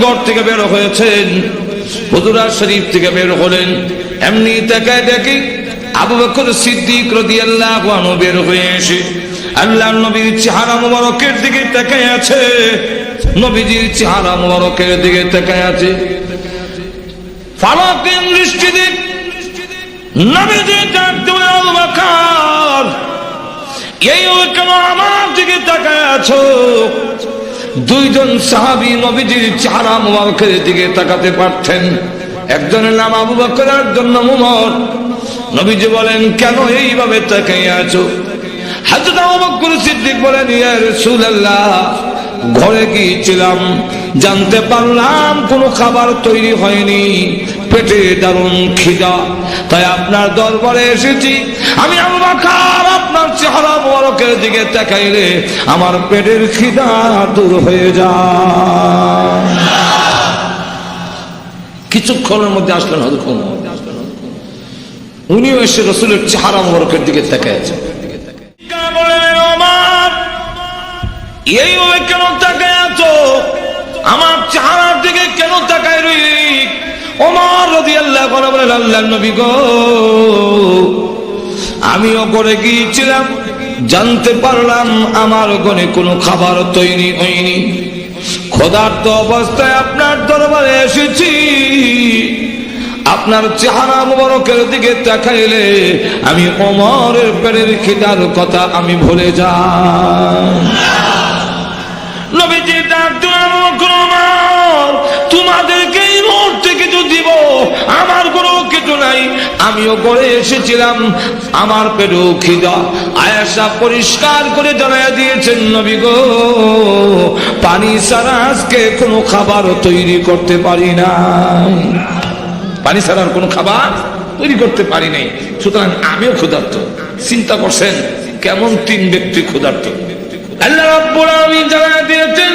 ঘর থেকে বের হয়েছেন, হুজুরা শরীফ থেকে বের হলেন, এমনি তাকায় দেখি আবু বকর সিদ্দিক রাদিয়াল্লাহু আনহু বের হয়ে এসে আল্লাহর নবীর চেহারা মুবারকের দিকে তাকায় আছে, নবীজির চেহারা মুবারকের দিকে তাকায় আছে। ফালাকের দৃষ্টি দিক নবীজি ডাকতে বলে, আবু বকর, এই কেন আমার দিকে তাকায় আছো? দুইজন সাহাবী নবীজির চেহারা মুবারকের দিকে তাকাতে পারতেন, একজনের নাম আবু বকর আর একজন নাম ওমর। নবীজি বলেন, কেন এইভাবে তাকিয়ে আছো? হযরত আবু বকর সিদ্দিক বলেন, ইয়া রাসূলুল্লাহ, ঘরে গিয়েছিলাম, জানতে পারলাম কোনো খাবার তৈরি হয়নি, পেটে দারুণ খিদা, তাই আপনার দরবারে এসেছি। আমি আবু বকর আপনার চেহারা মুবারকের দিকে তাকাইলে আমার পেটের খিদা দূর হয়ে যায়। কিছুক্ষণের মধ্যে আসলেন হযরত ওমর, উনিও এসে রাসূলের চেহারা মুবারকের দিকে তাকায় আছেন। এইভাবে কেন তাকায় আছো? আমার চেহারার দিকে কেন তাকায় রইলি? ওমর রাদিয়াল্লাহু আনহু বলেন, আল্লাহর নবী গো, আমিও করে গিয়েছিলাম, জানতে পারলাম আমার ঘরে কোনো খাবার তৈরি হয়নি, ক্ষুধার্ত অবস্থায় আপনার দরবারে এসেছি। আপনার চেহারা মুবারকের দিকে তাকাইলে আমি ওমরের পেটের খিদার কথা আমি ভুলে যাই। নবীজি ডাক দিলেন, তোমাদেরকে এই মুহূর্তে কিছু দিব, আমার কোনো কিছু নাই, আমিও করে এসেছিলাম, আমার পেটেও খিদা। আয়েশা পরিষ্কার করে জানাইয়া দিয়েছেন, নবী গো, পানি ছাড়া আজকে কোনো খাবার তৈরি করতে পারি না, পানি ছাড়া কোনো খাবার তৈরি করতে পারি নাই, সুতরাং আমিও ক্ষুধার্ত। চিন্তা করছেন কেমন তিন ব্যক্তি ক্ষুধার্ত? আল্লাহ রাব্বুল আলামিন জানাইয়া দিয়েছেন,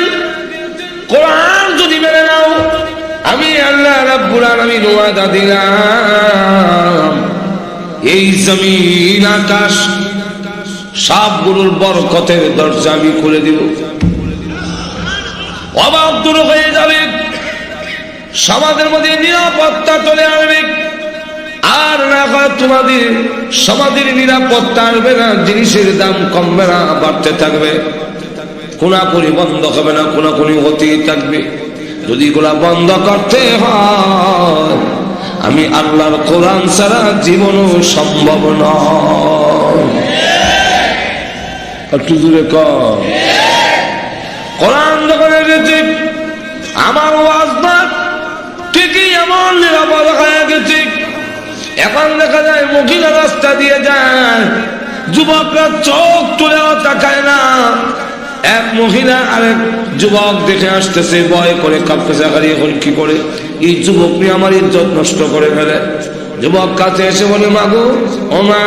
কোরআন যদি মেনে নাও, আমি আল্লাহ রাব্বুল আলামিন ওয়াদা দিলাম, এই জমিন আকাশ সবগুলোর বরকতের দরজা আমি খুলে দিব, অভাব দূর হয়ে যাবে, সমাজের মধ্যে নিরাপত্তা চলে আসবে, আর না হয় তোমাদের সমাজের নিরাপত্তা আসবে না, জিনিসের দাম কমবে না, বাড়তে থাকবে, কোনাকুনি বন্ধ হবে না, কোনাকুনি হতেই থাকবে। যদি এগুলা বন্ধ করতে হয়, আমি আল্লাহর কোরআন ছাড়া জীবনও সম্ভব নয়। একটু জোরে কর। কোরআন যখন এসেছে, আমার ওয়াজ না ঠিকই এমন নিরাপদ হয়ে গেছে। এখন দেখা যায় মহিলা রাস্তা দিয়ে যায়, যুবকরা চোখ তুলেও তাকায় না, এক মহিলা আরেক যুবক দেখে আসতেছে, ভয় করে কাঁপতেছে, এখন কি করে এই যুবক নিয়ে আমার ইজ্জত নষ্ট করে ফেলে। যুবক কাছে এসে বলে, মাগো, ও মা,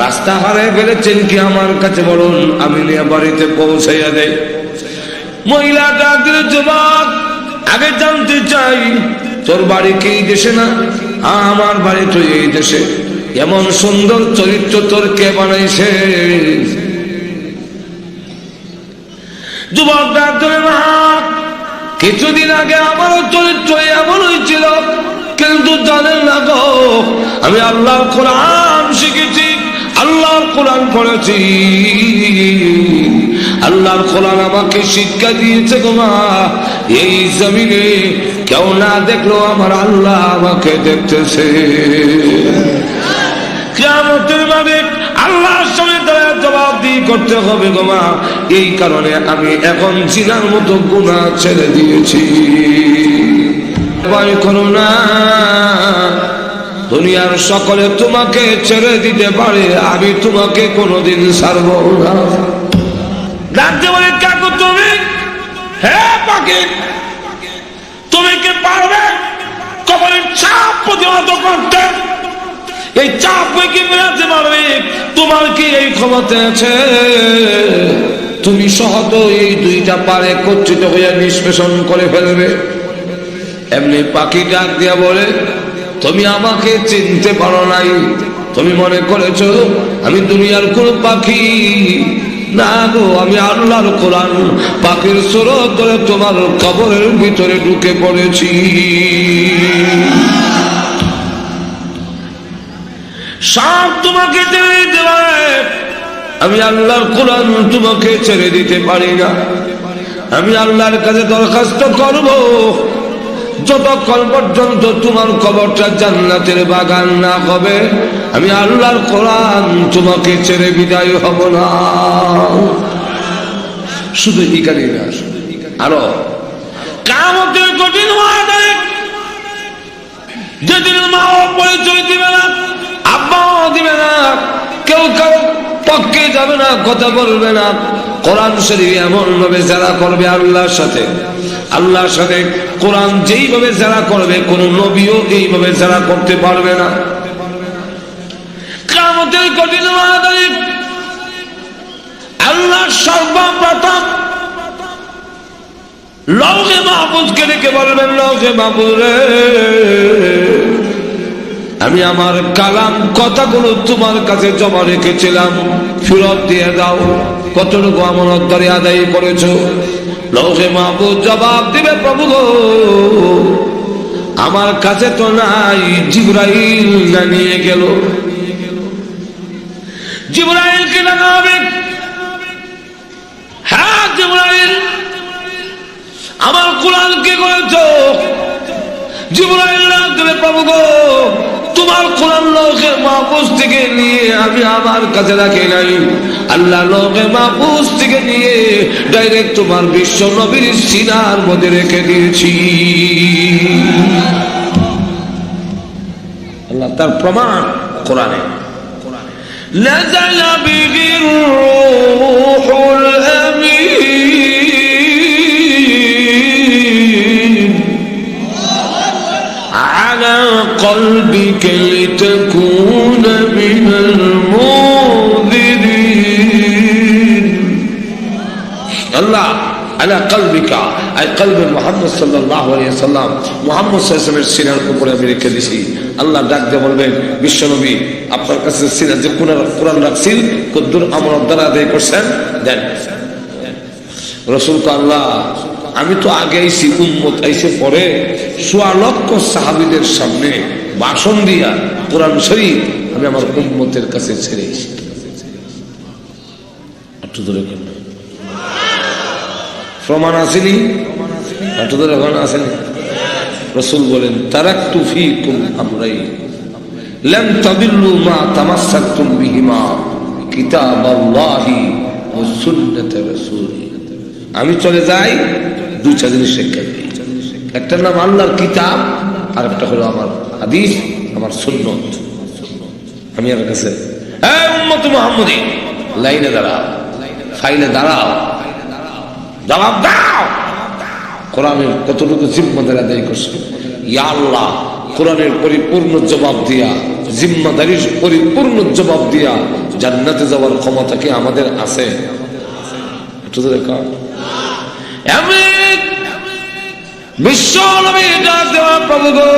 রাস্তা হারিয়ে ফেলেছেন কি, আমার কাছে বলুন, আমি নিয়ে বাড়িতে পৌঁছাইয়া দেয়। মহিলা ডাক দিল, যুবক, আগে জানতে চাই তোর বাড়ি কি এই দেশে? না, আমার বাড়ি তো এই দেশে। এমন সুন্দর চরিত্র তোর কে বানাইছে? যুবক ডাক দিলেন, কিছুদিন আগে আমারও চরিত্র এমন হয়েছিল, কিন্তু জানেন না গো, আমি আল্লাহর কোরআন শিখেছি, আল্লাহর কোরআন পড়েছি, আল্লাহর কোরআন আমাকে শিক্ষা দিয়েছে গো মা, এই জমিনে কেউ না দেখলো আমার আল্লাহ আমাকে দেখতেছে। কিয়ামতের মাঠে আল্লাহর সামনে দাঁড়ায় জবাবদিহি করতে হবে গো মা, এই কারণে আমি এখন জিনার মতো গুনাহ ছেড়ে দিয়েছি। ভয় করো না, দুনিয়ার সকলে তোমাকে ছেড়ে দিতে পারে, আমি তোমাকে কোনোদিন ছাড়ব না। ডাকতে বলে, কাকু তুমি, হে পাখি, তুমি কি পারবে কবরের চাপ প্রতিহত করতে? এই চাপ কি মেলাতে পারবে? তোমার কি এই ক্ষমতা আছে? তুমি সহত এই দুইটা পারে একত্রিত হইয়া নিষ্পেষণ করে ফেলবে। এমনি পাখি ডাক দিয়া বলে, তুমি আমাকে চিনতে পারো নাই, তুমি মনে করেছো আমি দুনিয়ার কোন পাখি? না গো, আমি আল্লাহর কোরআন পাকের সুরত ধরে তোমার কবরের ভিতরে ঢুকে পড়েছি। সব তোমাকে ছেড়ে দিতে পারে, আমি আল্লাহর কোরআন তোমাকে ছেড়ে দিতে পারি না। আমি আল্লাহর কাছে দরখাস্ত করব, যতক্ষণ পর্যন্ত তোমার কবরটা জান্নাতের বাগান না হবে, আমি আল্লাহর কোরআন তোমাকে ছেড়ে বিদায় হব না। শুধু এখানে না, আরো কিয়ামতের কঠিন ওয়াদায় যেদিন মা পরিচয় দিবে না, আব্বাও দিবে না, কেউ কেউ পক্ষে যাবে না, কথা বলবে না। কোরআন শরীফ এমন ভাবে যারা করবে আল্লাহর সাথে, আল্লাহর সাথে কোরআন যেইভাবে যারা করবে, কোন নবীও এইভাবে যারা করতে পারবে না। কিয়ামতের কঠিন ওয়াদায় আল্লাহ সর্বপ্রথম লৌহে মাহফুজকে ডেকে বলবেন, লৌহে মাহফুজ রে, আমি আমার কালাম কথাগুলো তোমার কাছে জমা রেখেছিলাম, ফেরত দিয়ে দাও। কতটুকু আমানতদারি আদায় করেছো? লৌহে মাহফুজ জবাব দিবে, প্রভু গো, আমার কাছে তো নাই, জিবরাইল না নিয়ে গেল। জিবরাইলকে ডাকা হবে, হ্যাঁ জিবরাইল, আমার কোরআন কি করেছো? জিবরাইল ডাক দেবে, প্রভু গো, তোমার কোরআন লৌহে মাহফুজ থেকে নিয়ে আমি আমার কাছে রাখি নাই, আল্লাহ লৌহে মাহফুজ থেকে নিয়ে ডাইরেক্ট তোমার বিশ্ব নবীর সিনার মধ্যে রেখে দিয়েছি। আল্লাহ তার প্রমাণ কোরআনে, নাযালা বিহির রূহুল আমিন আলা কলবিকা লিতাকুনা মিনাল মুনযিরিন। আল্লাহ আলা কলবিকা, আই কলবে মুহাম্মদ সাল্লাল্লাহু আলাইহি ওয়াসাল্লাম, মুহাম্মদ সাল্লাল্লাহু আলাইহি ওয়াসাল্লামের সিনার উপরে আমি রেখে দিয়েছি। আল্লাহ ডাক দিয়ে বলবেন, বিশ্বনবী আপনার কাছে সিনার যে কোরআন রাখছিল, কদ্দুর আমানত দ্বারা আদায় করছেন, দেন। রাসূল কো, আল্লাহ আমি তো আগে আইছি, উম্মত আইছে পরে, ১৬ লক্ষ সাহাবীদের সামনে ভাষণ দিয়া কোরআন শরীফ আমি আমার উম্মতের কাছে ছেড়ে এসেছি। একটু ধরে প্রমাণ আসেনি, একটু ধরে আসেনি। রাসূল বলেন, তারাকতু ফীকুম আমরাইন লান তাদিল্লু মা তামাসসাকতুম বিহিমা, কিতাবাল্লাহি ওয়া সুন্নাতে রাসূলি। আমি চলে যাই, দুইটা জিনিস শিক্ষা দিই, একটার নাম আল্লাহর কিতাব, আর একটা হলো আমার হাদিস, আমার সুন্নত। আমি আর কাছে, হে উম্মত মুহাম্মদী, লাইনে দাঁড়াও, ফাইলে দাঁড়াও, জবাব দাও, কোরআনের কতটুকু জিম্মাদারি আদায় করছো? ইয়া আল্লাহ, কোরআনের পরিপূর্ণ জবাব দিয়া, জিম্মাদারির পরিপূর্ণ জবাব দিয়া জান্নাতে যাওয়ার ক্ষমতা কি আমাদের আছে? একটু তো দেখা বিশ্ব নবী ডাক দেওয়া, প্রভু গো,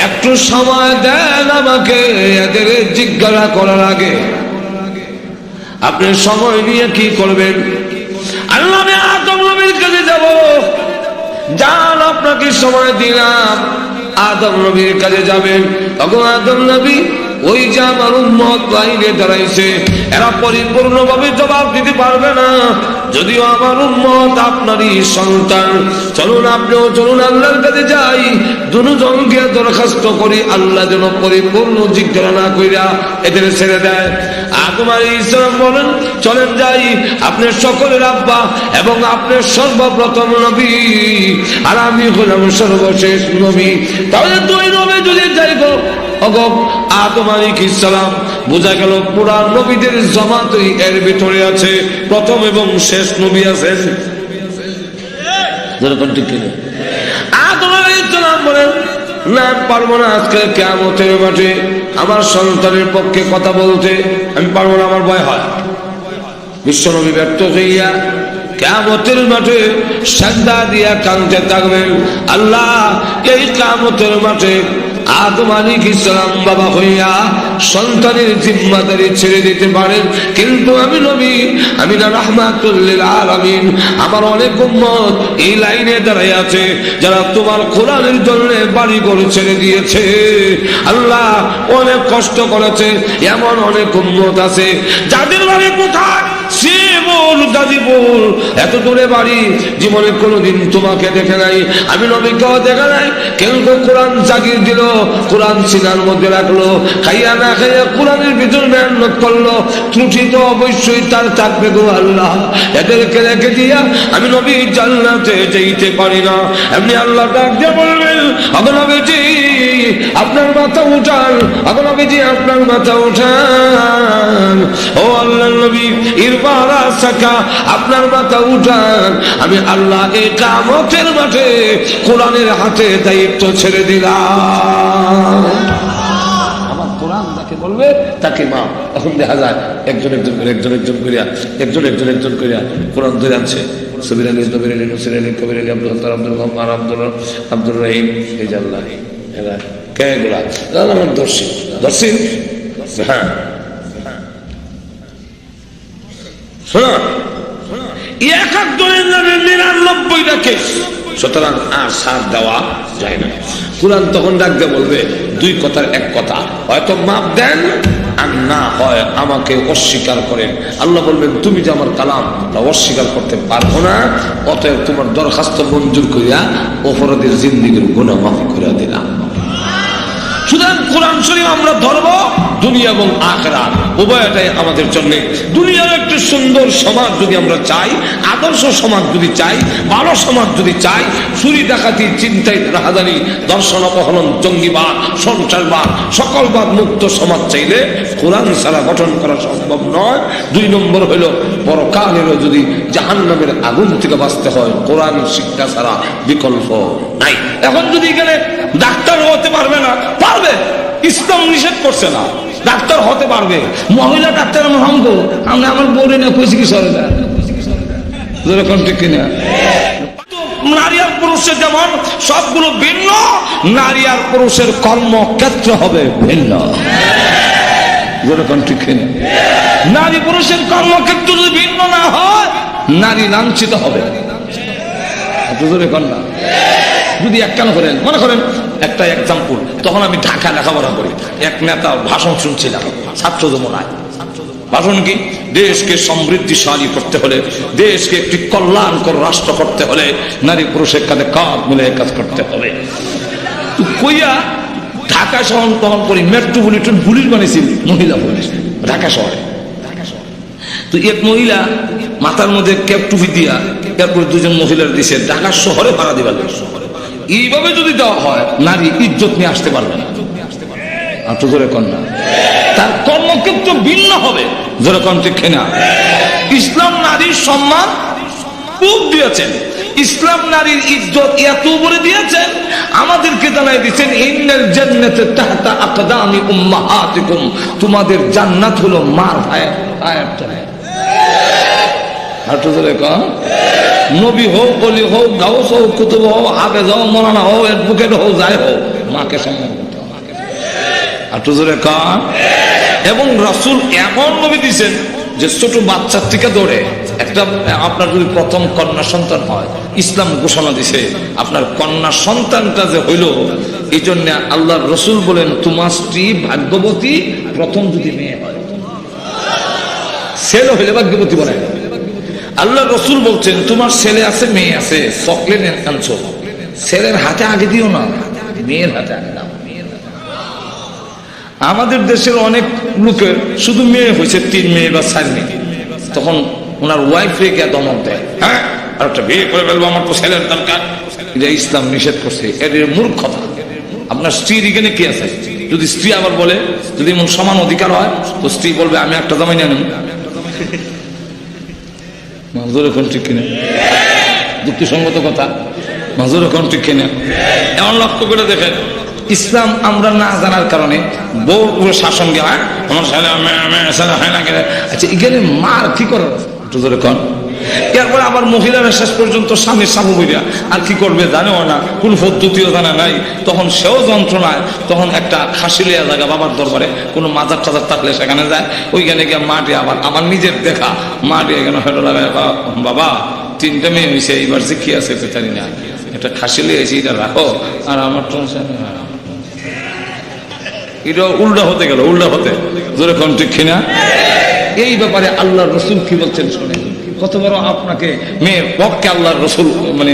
একটু সময় দেন আমাকে এদের জিজ্ঞাসা করার আগে। আপনি সময় নিয়ে কি করবেন? আল্লাহ, আমি আদম নবীর কাছে যাব, যান আপনাকে সময় দিলাম, আদম নবীর কাছে যাবেন। তখন আদম নবী ওই যে আমার উম্মত লাইনে দাঁড়াইছে, এরা পরিপূর্ণভাবে জবাব দিতে পারবে না, যদিও আমার উম্মত আপনারই সন্তান। চলুন, আপনিও চলুন, আল্লাহর কাছে যাই, দুজনকে দরখাস্ত করি, আল্লাহ যেন পরিপূর্ণ জিজ্ঞাসা না কইরা এদের ছেড়ে দেয়। আদম আলাইহিস সালাম বলেন, চলেন যাই, আপনি সকলের আব্বা এবং আপনি সর্বপ্রথম নবী, আর আমি হলাম সর্বশেষ নবী। তাহলে দুই নবী যদি যাইব, আদম আলাইহিস সালাম, বোঝা গেল পুরা নবীদের জামাতই এর ভিতরে আছে, প্রথম এবং শেষ নবী আছেন। আদম আলাইহিস সালাম বলেন, না পারবো না, আজকে কিয়ামতের মাঠে আমার সন্তানের পক্ষে কথা বলতে আমি পারবো না, আমার ভয় হয়। বিশ্বনবী ব্যর্থ হইয়া কিয়ামতের মাঠে সিজদা দিয়া কাঁদতে থাকবেন, আল্লাহ এই কিয়ামতের মাঠে আদম আলাইহিস সালাম বাবা হইয়া সন্তানের জিম্মাদারি ছেড়ে দিতে পারেন, কিন্তু আমি নবী, আমি না রাহমাতুল লিল আলামিন, আমার অনেক উম্মত এই লাইনে দাঁড়ায় আছে যারা তোমার কোরআনের জন্য বাড়ি করে ছেড়ে দিয়েছে। আল্লাহ অনেক কষ্ট করেছে, এমন অনেক উম্মত আছে যাদের বাড়ি কোথায়, শ্রীপুর, গাজীপুর, এত দূরে বাড়ি, জীবনে কোনোদিন তোমাকে দেখে নাই, আমি নবীকেও দেখে নাই, কিন্তু কোরআন জাগিয়ে দিল, কোরআন সিনার মধ্যে রাখলো, খাইয়া না খাইয়া কোরআনের ভিতর মেহনত করলো, ত্রুটি তো অবশ্যই তার থাকবে গো আল্লাহ। এদেরকে রেখে দিয়া আমি নবী জান্নাতে যেতে পারি না। এমনি আল্লাহ ডাক দিয়ে বলবেন, আগে নবীজি আপনার মাথা উঠান, আগে নবীজি আপনার মাথা উঠান, ও আল্লাহ নবী ইরবারা সাকা আপনার মাথা উঠান, আমি আল্লাহ এই কিয়ামতের মাঠে কোরআনের হাতে দায়িত্ব ছেড়ে দিলাম। আমার কোরআন যাকে বলবে তাকে মা। এখন দেখা যায় একজন একজন করে কোরআন ধরে আনছে। সবির আলী, নবির আলী, নসির আলী, কবির আলী, আব্দুল হত্তার, আব্দুল রহমান, আব্দুল রহিম, এই যে আল্লাহ এরা কে এগুলা আমার দর্শী হ্যাঁ শোনা, এক একজনের নামে 99টা কেস, সুতরাং আর সার দেওয়া যায় না। কুরআন তখন ডাকতে বলবে দুই কথার এক কথা, হয়তো মাপ দেন আর না হয় আমাকে অস্বীকার করেন। আল্লাহ বলবেন তুমি যে আমার কালাম তা অস্বীকার করতে পারবো না, অতএব তোমার দরখাস্ত মঞ্জুর করিয়া অপরাধের জিন্দিগির গুনাহ মাফ করে দিলাম। সুতরাং কোরআন শরীফ আমরা ধরবো, দুনিয়া এবং আখিরাত উভয়টাই আমাদের জন্য। দুনিয়ার একটি সুন্দর সমাজ যদি আমরা চাই, আদর্শ সমাজ যদি চাই, ভালো সমাজ যদি চাই, চুরি ডাকাতি, চিন্তাই, রাহাজানি, দর্শন, অপহরণ, জঙ্গিবাদ, সন্ত্রাসবাদ, সকলবাদ মুক্ত সমাজ চাইলে কোরআন ছাড়া গঠন করা সম্ভব নয়। 2 নম্বর হইল পরকালেরও যদি জাহান্নামের আগুন থেকে বাঁচতে হয়, কোরআন শিক্ষা ছাড়া বিকল্প নাই। এখন যদি এখানে ডাক্তার হতে পারবে না, পারবে, ইসলাম নিষেধ করছে না, ডাক্তার হতে পারবে, মহিলা ডাক্তার আমরা আমার বলি না কইছি কি সরে না, যেরকম ঠিক কিনা। নারী আর পুরুষের যেমন সবগুলো ভিন্ন, নারী আর পুরুষের কর্মক্ষেত্র হবে ভিন্ন, যেরকম ঠিক কিনা। নারী পুরুষের কর্মক্ষেত্র যদি ভিন্ন না হয়, নারী লাঞ্ছিত হবে। না যদি একখান করেন, মনে করেন একটা এক্সাম্পল, তখন আমি ঢাকা লেখাপড়া করি, এক নেতা ভাষণ শুনছিলাম ছাত্র যমুনায়। ভাষণ কি? দেশকে সমৃদ্ধিশালী করতে হলে, দেশকে একটি কল্যাণকর রাষ্ট্র করতে হলে নারী পুরুষের কাঁধে কাঁধ মিলে কাজ করতে হবে। কইয়া ঢাকা শহর তখন করি মেট্রোপলিটন পুলিশ বানিয়েছিল, মহিলা পুলিশ ঢাকা শহরে। তো এক মহিলা মাথার মধ্যে ক্যাপ টুপি দিয়া, এরপর 2জন মহিলার দিছে ঢাকা শহরে ভাড়া দিবার। এইভাবে যদি দেওয়া হয়, নারী ইজ্জত নিয়ে আসতে পারবে না। আপনি জোরে কন্যা, তার কর্মক্ষেত্র ভিন্ন হবে, জোরে কন ঠিক না। ইসলাম নারীর সম্মান খুব দিয়েছেন, ইসলাম নারীর ইজ্জত এত উপরে দিয়েছেন, আমাদেরকে জানাই দিচ্ছেন ইন্নাল জান্নাতা তাহতা আকদামি উম্মাহাতিকুম, তোমাদের জান্নাত হলো মার পায়ের তলায়। নবী হোক, অলি হোক, গাউস হোক, কুতুব হোক, হাফেজ হোক, মৌলানা হোক, অ্যাডভোকেট হোক, যাই হোক, মাকে সম্মান করতে হবে। এবং রাসূল এমন নবী দিয়েছেন যে ছোট বাচ্চার থেকে ধরে একটা, আপনার যদি প্রথম কন্যা সন্তান হয়, ইসলাম ঘোষণা দিছে আপনার কন্যা সন্তানটা যে হইল, এই জন্য আল্লাহর রাসূল বলেন তোমার স্ত্রী ভাগ্যবতী প্রথম যদি মেয়ে হয়, ছেলে হইলে ভাগ্যবতী বলে। আল্লাহ রাসূল বলছেন তোমার ছেলে আছে মেয়ে আছে, চকলেট আনছো, ছেলের হাতে আগে দিও না, মেয়ের হাতে আগে দাও। আমাদের দেশের অনেক লোকের শুধু মেয়ে হয়েছে 3 মেয়ে বা 4 মেয়ে, তখন ওনার ওয়াইফ রেখে দমক দেয়, হ্যাঁ আর একটা বিয়ে করে ফেলবো, আমার তো ছেলের দরকার। এটা ইসলাম নিষেধ করছে, এর মূর্খতা। আপনার স্ত্রীর এখানে কি আছে? যদি স্ত্রী আবার বলে, যদি এমন সমান অধিকার হয়, তো স্ত্রী বলবে আমি একটা জামাই নিয়ে নেব। মাজুর এখন ঠিক কিনা, যুক্তিসঙ্গত কথা, মাজুর এখন ঠিক কিনা। এমন লক্ষ্য করে দেখেন, ইসলাম আমরা না জানার কারণে বউ শাসন গেলাম, আমার ছেলে হয় না গেলে, আচ্ছা এখানে মার কি করার? একটু ধরে কন এরপরে আবার মহিলারা শেষ পর্যন্ত স্বামীর সাবু বইয়া আর কি করবে জানেও না, কোন পদ্ধতিও জানা নাই, তখন সেও যন্ত্রণায়, তখন একটা খাসি লিয়া জায়গা বাবার দরবারে কোনো মাজার টাজার থাকলে সেখানে যায়, ওইখানে গিয়ে মাটি আবার আমার নিজের দেখা মাটি এখানে হয়তো লাগায়, বাবা 3টে মেয়ে হয়েছে, এইবার যে কি আছে জানি না, একটা খাসি লিয়েছি এটা রাখো, আর আমার টেনশন এটা উল্টা হতে গেল, উল্টা হতে জোরে কোন ঠিক কিনা? এই ব্যাপারে আল্লাহর রসুল কি বলছেন শোনেন, কত বড় আপনাকে মেয়ের পক্ষে আল্লাহর রসুল মানে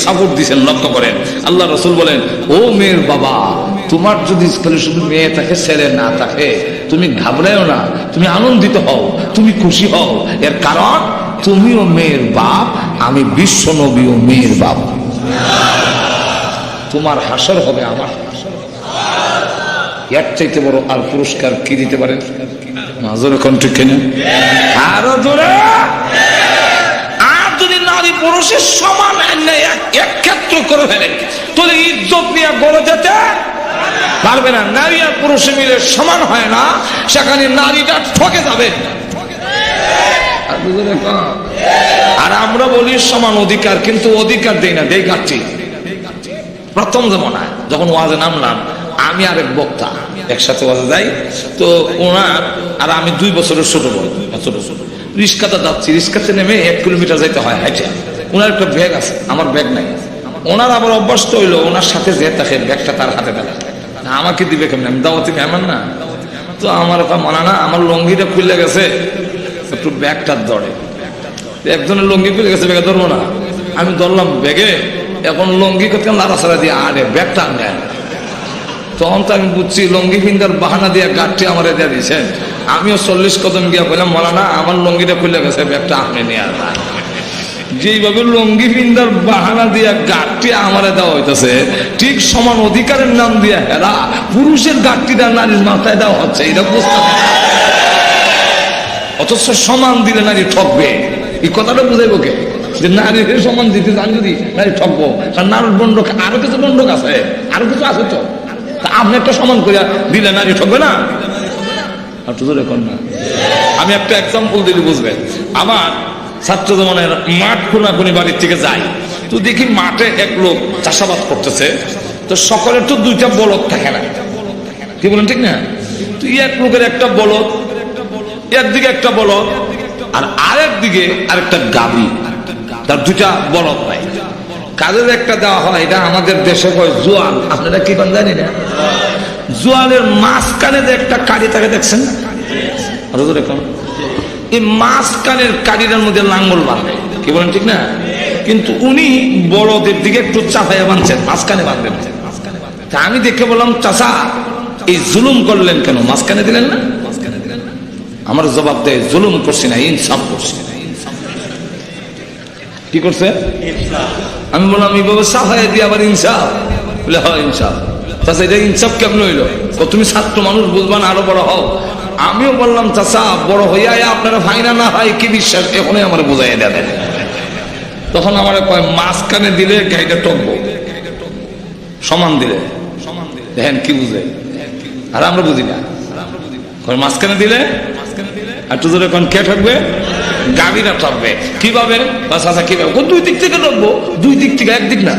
সাপোর্ট দিচ্ছেন, লক্ষ্য করেন। আল্লাহ রসুল বলেন, ও মেয়ের বাবা, তোমার যদি শুধু মেয়ে থাকে, ছেলে না থাকে, তুমি ঘাবড়াও না, তুমি আনন্দিত হও, তুমি খুশি হও, এর কারণ তুমিও মেয়ের বাপ, আমি বিশ্ব নবীও মেয়ের বাপ, তোমার হাসর হবে আমার হাসর। এর চাইতে বড় আর পুরস্কার কি দিতে পারেন? নজর কোন ঠিক কিনা? আরো জোরে। আর যদি নারী পুরুষের সমান এক ক্ষেত্র করে ফেলেন, তাহলে ইজ্জত নিয়ে গড়ে যেতে পারবে না। নারী আর পুরুষ মিলে সমান হয় না, সেখানে নারীটা ঠকে যাবে। আর আমরা বলি সমান অধিকার, কিন্তু অধিকার দেই না, দেই ঘাটতি। প্রথম জমানায় যখন ওয়াজে নামলাম, আমি আর এক বক্তা একসাথে ওয়াজে যাই, তো ওনার আর আমি 2 বছরের ছোট বড়, ছোট রিক্সাতে যাচ্ছি, রিক্সাতে নেমে 1 কিলোমিটার যাইতে হয় হাইটে। ওনার একটা ব্যাগ আছে, আমার ব্যাগ নাই। ওনার আবার অভ্যস্ত হইলো ওনার সাথে যে থাকে ব্যাগটা তার হাতে দেয়, আমাকে দিবে কেমন? আমি দাওয়াতি মেহমান না, তো আমার মানা না, আমার লঙ্গিটা খুলে গেছে, একটু ব্যাগটার দরে, একজনের লঙ্গি খুলে গেছে, ব্যাগে ধরবো না, আমি ধরলাম ব্যাগে, এখন লঙ্গি করতে নাড়াছাড়া দিয়ে আরে ব্যাগটা নেয়। তখন তো আমি বুঝছি লঙ্গি পিন্দার বাহানা দিয়ে গাঠটি আমার দিয়ে দিয়েছেন। আমিও 40 কদম গিয়া বললাম, মালানা আমার লঙ্গিটা খুলে গেছে, ব্যাগটা আপনি নিয়ে আসবেন। যেইভাবে লঙ্গি পিন্দার বাহানা দিয়ে গাঠটি আমার দেওয়া হইতেছে, ঠিক সমান অধিকারের নাম দিয়ে হেরা পুরুষের গাঠটিটা নারীর মাথায় দেওয়া হচ্ছে, এটা বুঝতে হবে। অথচ সমান দিলে নারী ঠকবে, এই কথাটা বুঝাইব কে? যে নারীর সমান দিতে চান যদি নারী ঠকবো, কারণ নারীর বন্ডক আরো কিছু বন্ডক আছে, আরো কিছু আছে, তো আপনি একটা সমান করে দিলে নারী ঠকবে না? আমি একটা এক্সাম্পল দিলে বুঝবেন। আমার ছাত্র জীবনের মাঠ খুনাখুনি বাড়ির থেকে যাই, তো দেখি মাঠে এক লোক চাষাবাদ করতেছে, তো সকলের তো 2টা বলদ থাকে না, কি বলেন ঠিক না? তো এক লোকের একটা বলদ, একদিকে একটা বলদ, আর আরেক দিকে আরেকটা গাভী, তার 2টা বলদ নাই। কাজের একটা দেওয়া হয়, এটা আমাদের দেশে কয় জোয়াল, আপনারা কি করেন জানি না। জোয়ালের মাঝখানে যে একটা কাড়ি থাকে দেখছেন, এই মাঝখানের কাড়িটার মধ্যে লাঙ্গল বাঁধে, কি বলেন ঠিক না? কিন্তু উনি বড়দের দিকে একটু চাপাইয়া বাঁধছেন, মাঝখানে বাঁধবেন। তা আমি দেখে বললাম, চাচা এই জুলুম করলেন কেন, মাঝখানে দিলেন না? আমার জবাব দেয়, জুলুম করছি না, ইনসাফ করছি। কি করছে? আমি বললাম, এইভাবে সাফাই দিয়ে আবার ইনসাফ? বলে হয় ইনসাফ। চাচা এটা ইনসাফ কেমন হইলো? তুমি ছাত্র মানুষ, বুঝবা না, আরো বড় হও। আমিও বললাম, চাচা বড় হইয়া আপনারা ফাইনা না হয় কি বিশ্বাস, এখনই আমার বোঝাই দেন। তখন আমার কয়, মাঝখানে দিলে গাড়িটা টকবো, সমান দিলে দেখেন কি বুঝে, আর আমরা বুঝি না। মাঝখানে দিলে একটু জোরে কোন কে ঠকবে? গাভীরা ঠকবে। কিভাবে? চাচা কিভাবে? 2 দিক থেকে ঠকবো, 2 দিক থেকে, একদিক না।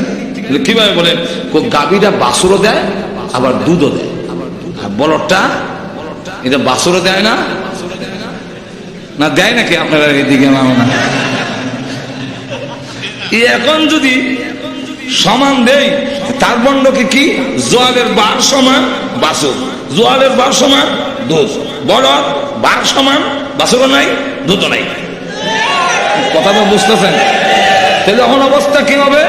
কিভাবে বলেন? গাভীরা বাছুরও দেয়, আবার দুধও দেয়। আর বলদটা এটা বাছুরও দেয় না, না দেয় নাকি আপনারা এদিকে? না, এখন যদি সমান দেই, তার বন্ডকে কি? জোয়ালের বার সমান বাছুর, জোয়ালের বার সমান দুধ, বলদ বার সমান বাছুরও নাই, দুধও নাই। কথাটা বুঝতেছেন? তাহলে এখন অবস্থা কি হবে?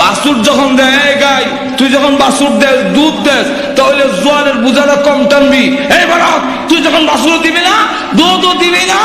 বাছুর যখন দেয় গাই, তুই যখন বাছুর দেস, দুধ দেস, তাহলে জোয়ালের বোঝাটা কম টানবি। এই বড়, তুই যখন বাছুরও দিবি না, দুধও দিবি না,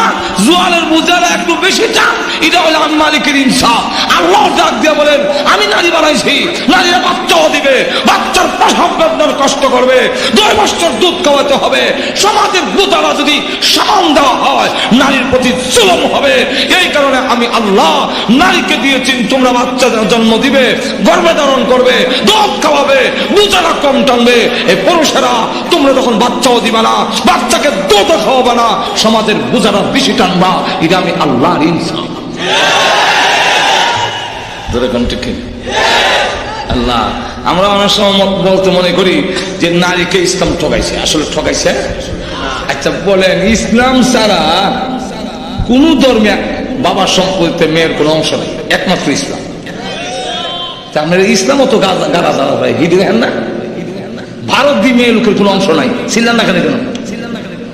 জোয়ালের বোঝাটা একটু বেশি টান। এটা হলো আমি মালিকের ইনসাফ। আল্লাহ ডাক দিয়ে বলেন, আমি নারী বানাইছি, নারীরা বাচ্চাও দিবে, বাচ্চার প্রসব বেদনার কষ্ট করবে, 2 বছর দুধ খাওয়াতে হবে। সমাজের বোঝাটা যদি সমান দেওয়া হয়, নারীর প্রতি জুলুম হবে। এই কারণে আমি আল্লাহ নারীকে দিয়েছি, তোমরা বাচ্চা জন্ম দিবে, গর্ভে ধারণ করবে, দুধ খাওয়াবে, বোঝাটা কম টানবে। এই পুরুষেরা তোমরা যখন বাচ্চাও দিবা না, বাচ্চাকে দুধ খাওয়াবে না, সমাজের বোঝাটা বেশি টানবা। এটা আমি আল্লাহর ইনসাফ। যেরকম ঠিক কিনা? আল্লাহ, আমরা অনেক সময় বলতে মনে করি যে নারীকে ইসলাম ঠকাইছে, আসলে ঠকাইছে? আচ্ছা বলেন, ইসলাম ছাড়া কোন ধর্মে বাবার সম্পত্তিতে মেয়ের কোন অংশ নেই, একমাত্র ইসলাম। আপনার ইসলামও তো গাড়া যারা ভাই হিদি দেখেন না, ভারত দিয়ে মেয়ে লোকের কোন অংশ নাই, ছিলেন না কেন?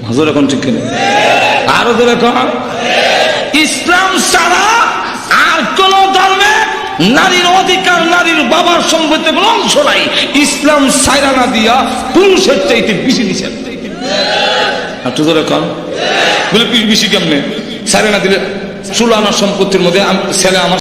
হুজুর এখন ঠিক কিনা? আরো ধরে কন, ইসলাম ছাড়া আর কোন ধর্মে নারীর অধিকার, নারীর বাবার সম্পত্তিতে কোন অংশ নাই। ইসলাম ছাইরা না দিয়া পুরুষের চাইতে বেশি নিষেধ। একটু ধরে কন, বলে বেশি কেমনে? ছাইরা না দিলে 16 আনা সম্পত্তির মধ্যে ছেলে আমার